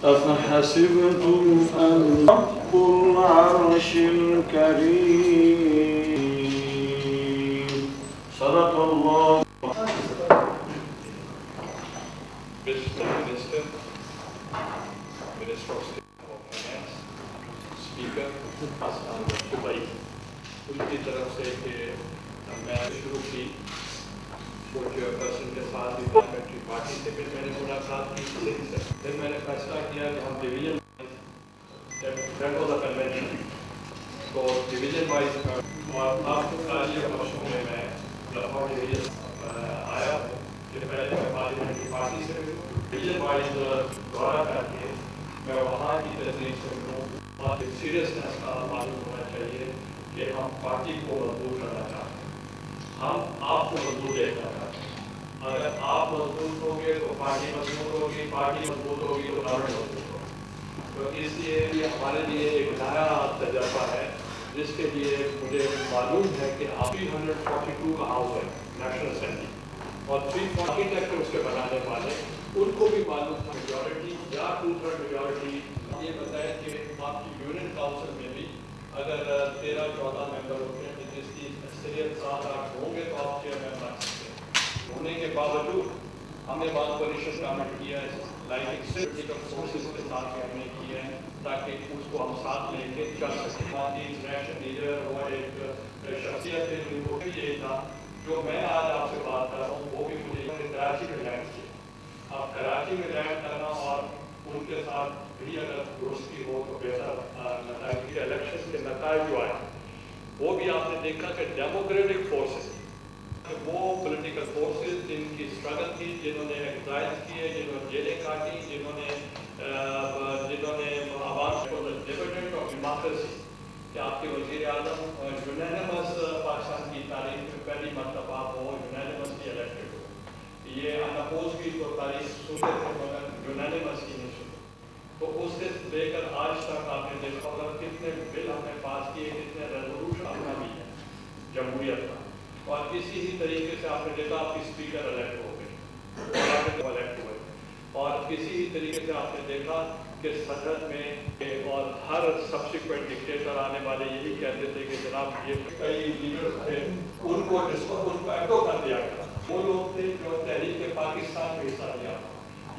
أفحسبتم أن رب العرش الكريم صدق الله. Mr. Minister, Minister of State of Finance, Speaker, Dubai, उनकी तरफ से कि मैं शुरू की वो चेयरपर्सन के साथ भी पार्लियामेंट्री पार्टी से फिर मैंने मुलाकात की फिर मैंने फैसला किया कि हम डिवीजन कन्वेंशन तो डिवीजन वाइज और आपको कार्य पक्षों में मैं लाहौर डिवीजन आया कि पहले मैं पार्लियामेंट्री पार्टी से डिवीजन वाइज दौरा करके मैं वहाँ की तस्वीर से मिलूँ और सीरियसनेस का मालूम होना चाहिए कि हम पार्टी को मजबूत करना चाहते हैं, हम आपको मजबूत देखना चाहते हैं। अगर आप मजबूत होंगे तो पार्टी मजबूत होगी, पार्टी मजबूत होगी तो गवर्नमेंट मजबूत होगी। तो इसलिए ये हमारे लिए एक नया तजर्बा है जिसके लिए मुझे मालूम है कि आप 342 का हाउस है नेशनल असेंबली और 340 तक उसके बनाने वाले उनको भी मालूम था मेजॉरिटी या 2/3 मेजॉरिटी। ये बताएं कि आपकी यूनियन काउंसिल में भी अगर 13-14 मेंबर होते हैं जिसकी अक्सरियत 7-8 होंगे तो आप चेयरमैन बन सकते हैं। होने के बावजूद हमने बहुत कोलिशन गवर्नमेंट किया है, लाइक पॉलिटिकल फोर्सेस के साथ हमने किए हैं ताकि उसको हम साथ लेके चल सकें। इंटरनेशनल लीडर वो एक शख्सियत है जिनको ये था जो मैं आज आपसे बात कर रहा हूँ वो भी मुझे कराची में लैंड किया। अब कराची में लैंड करना और उनके साथ भी अगर दोस्ती हो तो बेहतर नतीजे इलेक्शन के नतीजे जो आए वो भी आपने देखा कि डेमोक्रेटिक फोर्सेस वो पॉलिटिकल फोर्सेस जिनकी स्ट्रगल थी, जिन्होंने एग्जाइल किए, जिन्होंने जेलें काटी, जिन्होंने आवाम को डिविडेंड ऑफ डेमोक्रेसी कि आपके वज़ीर आज़म यूनानिमस पाकिस्तान की तारीख में पहली मरतबा वो यूनानिमसली इलेक्टेड हो। ये अनअपोज की तो तारीख सुनते थे मगर यूनानिमस की नहीं सुनते। तो उससे लेकर आज तक आपने देखा होगा कितने बिल हमने पास किए, कितने रेजोल्यूशन अपना भी है जमहूरियत का। और इसी ही तरीके से आपने देखा आपकी स्पीकर इलेक्ट हो गए इलेक्ट हुए और इसी ही तरीके से आपने देखा कि सदन में और हर सब्सिक्वेंट डिक्टेटर आने वाले यही कहते थे कि जनाब ये कई लीडर्स थे उनको एक्टो कर दिया गया। वो लोग थे जो तहरीक पाकिस्तान में हिस्सा लिया,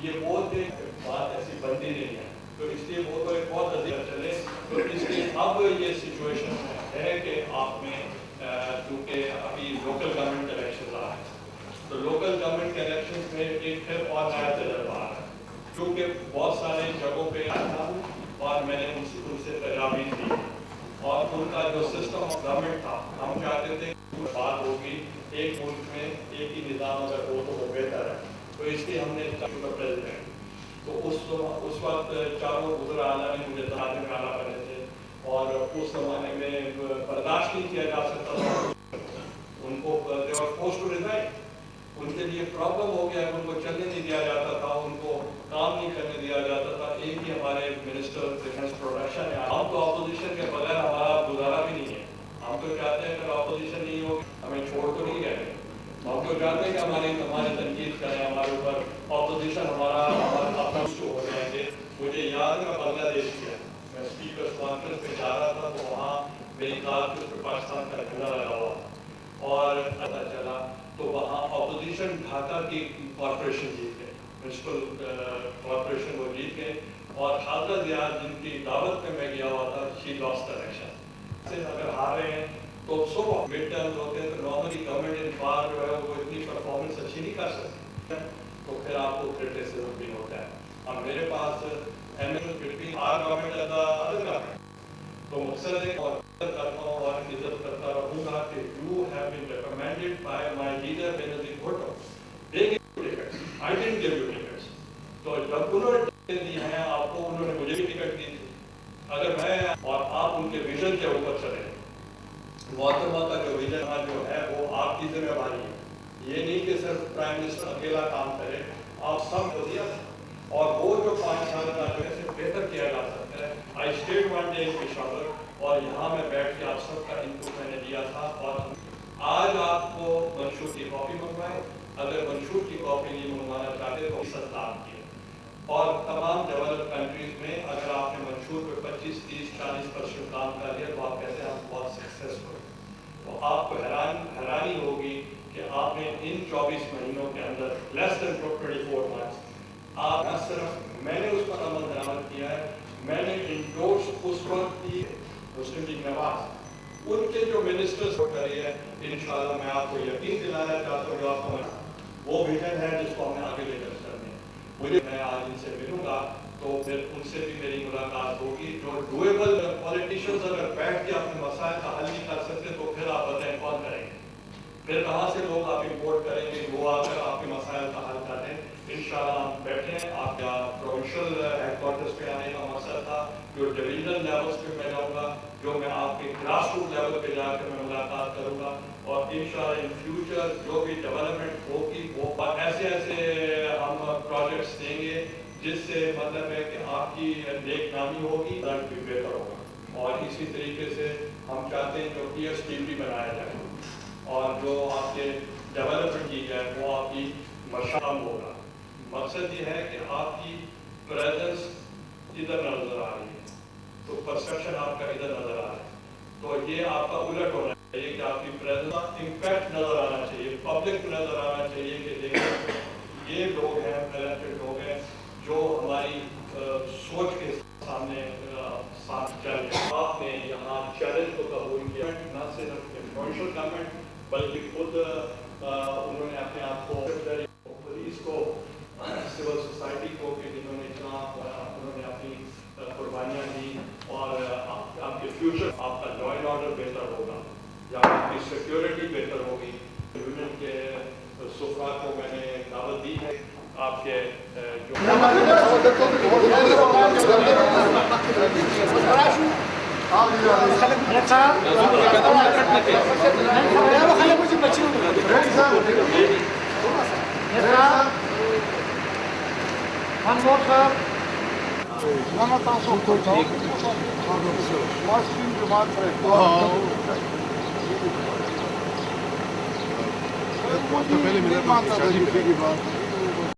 ये वो थे बात ऐसी बनती नहीं है। तो इसलिए वो तो एक बहुत अधिक चले। तो इसलिए अब ये सिचुएशन है कि आप में क्योंकि अभी लोकल गवर्नमेंट इलेक्शन आ रहे हैं तो लोकल गवर्नमेंट के इलेक्शन में एक फिर और नया तजर्बा आ रहा है क्योंकि बहुत सारे जगहों पे आया था और मैंने उनसे तजावीज़ दी और उनका जो सिस्टम ऑफ गवर्नमेंट था हम चाहते थे बात होगी एक मुल्क में एक ही निज़ाम अगर हो तो वो बेहतर है। तो इसलिए हमने प्रेसिडेंट तो उस वक्त चारों वज़ीर आला ने मुझे तहाज़ में आला बने थे और उस ज़माने में बर्दाश्त नहीं किया जा सकता था उनको पोस्ट टू रिजाइन। उनके लिए प्रॉब्लम हो गया, उनको चलने नहीं दिया जाता था, उनको काम नहीं करने दिया जाता था। एक ही हमारे मिनिस्टर डिफेंस प्रोडक्शन है। हम तो अपोजिशन के बगैर हमारा गुजारा भी नहीं है। हम तो चाहते हैं अगर अपोजिशन नहीं हो हमें छोड़ तो नहीं गए। हम तो चाहते हैं कि हमारे तनकीद करें हमारे ऊपर अपोजिशन हमारा अपना शो हो जाएंगे। मुझे याद है मैं बांग्लादेश गया, मैं स्पीकर कॉन्फ्रेंस में जा रहा था तो वहाँ मेरी कार के ऊपर पाकिस्तान का झंडा लगा हुआ और पता चला तो वहाँ अपोजिशन ढाका की कॉरपोरेशन जीत गए, म्यूनसिपल कॉरपोरेशन वो जीत गए और खालदा जिया जिनकी दावत में मैं गया हुआ था शी लॉस्ट इलेक्शन से। अगर हारे हैं तो सब मिड टर्म होते हैं तो नॉर्मली गवर्नमेंट इन पावर जो है वो इतनी परफॉर्मेंस अच्छी नहीं कर सकती तो फिर आपको क्रिटिसिज्म भी होता है। अब मेरे पास between our government other government तो मकसद है और करता हूँ और इज्जत करता रहूँगा कि you have been recommended by my leader Benazir Bhutto, they give tickets, I didn't give you tickets. तो जब उन्होंने टिकट दी हैं आपको, उन्होंने मुझे भी टिकट दी थी। अगर मैं और आप उनके विजन के ऊपर चले, मोहतरमा का जो विजन जो है वो आपकी जिम्मेवारी है। ये नहीं कि सिर्फ प्राइम मिनिस्टर अकेला काम करे, आप सब को दिया और वो जो 5 साल का जो है बेहतर किया जा सकता है। I stayed one day in Peshawar और यहाँ में बैठ के आप सबका इनपुट मैंने दिया था और आज आपको मंशूर की कॉपी मंगवाए, अगर मंशूर की कॉपी नहीं मंगवाना चाहते तो 7 लाख की और تمام ڈیولپ کنٹریز میں اگر آپ نے منشور پہ 25-30-40% کام کر لیا تو آپ کہتے ہیں آپ بہت سکسیسفل. تو آپ کو حیرانی ہوگی کہ آپ نے ان 24 مہینوں کے اندر لیس دین 24 months آپ نہ صرف میں نے اس پر عمل درآمد کیا ہے, میں نے انڈورس اس وقت کی مسلم لیگ نواز ان کے جو منسٹرز کری ہے, انشاءاللہ میں آپ کو یقین دلانا چاہتا ہوں جو آپ کو وہ ویژن ہے جس کو ہمیں آگے لے کر چلنا ہے. مجھے میں آج ان سے ملوں گا تو پھر ان سے بھی میری ملاقات ہوگی. جو ڈویبل پولیٹیشینز اگر بیٹھ کے اپنے مسائل کا حل نہیں کر سکتے تو پھر آپ بتائیں کون کریں گے؟ پھر کہاں سے لوگ آپ امپورٹ کریں گے وہ آ کر آپ کے مسائل کا حل کریں؟ انشاءاللہ ہم بیٹھے ہیں. آپ کا پروونشل ہیڈ کوارٹرز پہ آنے کا مقصد تھا, جو ڈویژنل لیولس پہ میں جاؤں گا, جو میں آپ کے گراس روٹ لیول پہ جا کر میں ملاقات کروں گا, اور انشاءاللہ ان فیوچر جو بھی ڈیولپمنٹ ہوگی وہ ایسے ہم پروجیکٹس دیں گے جس سے مطلب ہے کہ آپ کی نیک نامی ہوگی, رزلٹ بھی بہتر ہوگا. اور اسی طریقے سے ہم چاہتے ہیں جو PSTV بھی بنایا جائے اور جو آپ کے ڈیولپمنٹ کی جائے وہ آپ کی مشام ہوگا. مقصد یہ ہے کہ آپ کی پریزنس ادھر نظر آ رہی ہے تو پرسپشن آپ کا ادھر نظر آ رہا ہے, تو یہ آپ کا الٹ ہونا چاہیے کہ آپ کی پریزنس امپیکٹ نظر آنا چاہیے, پبلک کو نظر آنا چاہیے کہ دیکھیں یہ لوگ ہیں, الیکٹڈ لوگ ہیں جو ہماری سوچ کے سامنے ساتھ چل رہے ہیں. آپ نے یہاں چیلنج کو قبول کیا, نہ صرف انفلوئنشل گورنمنٹ بلکہ خود انہوں نے اپنے آپ کو پولیس کو سول سوسائٹی کو کہ جنہوں نے اتنا انہوں نے اپنی قربانیاں دی, اور آپ کے فیوچر آپ کا لا اینڈ آرڈر بہتر ہوگا یا آپ کی سیکیورٹی بہتر ہوگی. یونین کے سفرا کو میں نے دعوت دی ہے آپ کے جو One more, sir. Non attention tout le temps. Moi, je suis une demande très forte.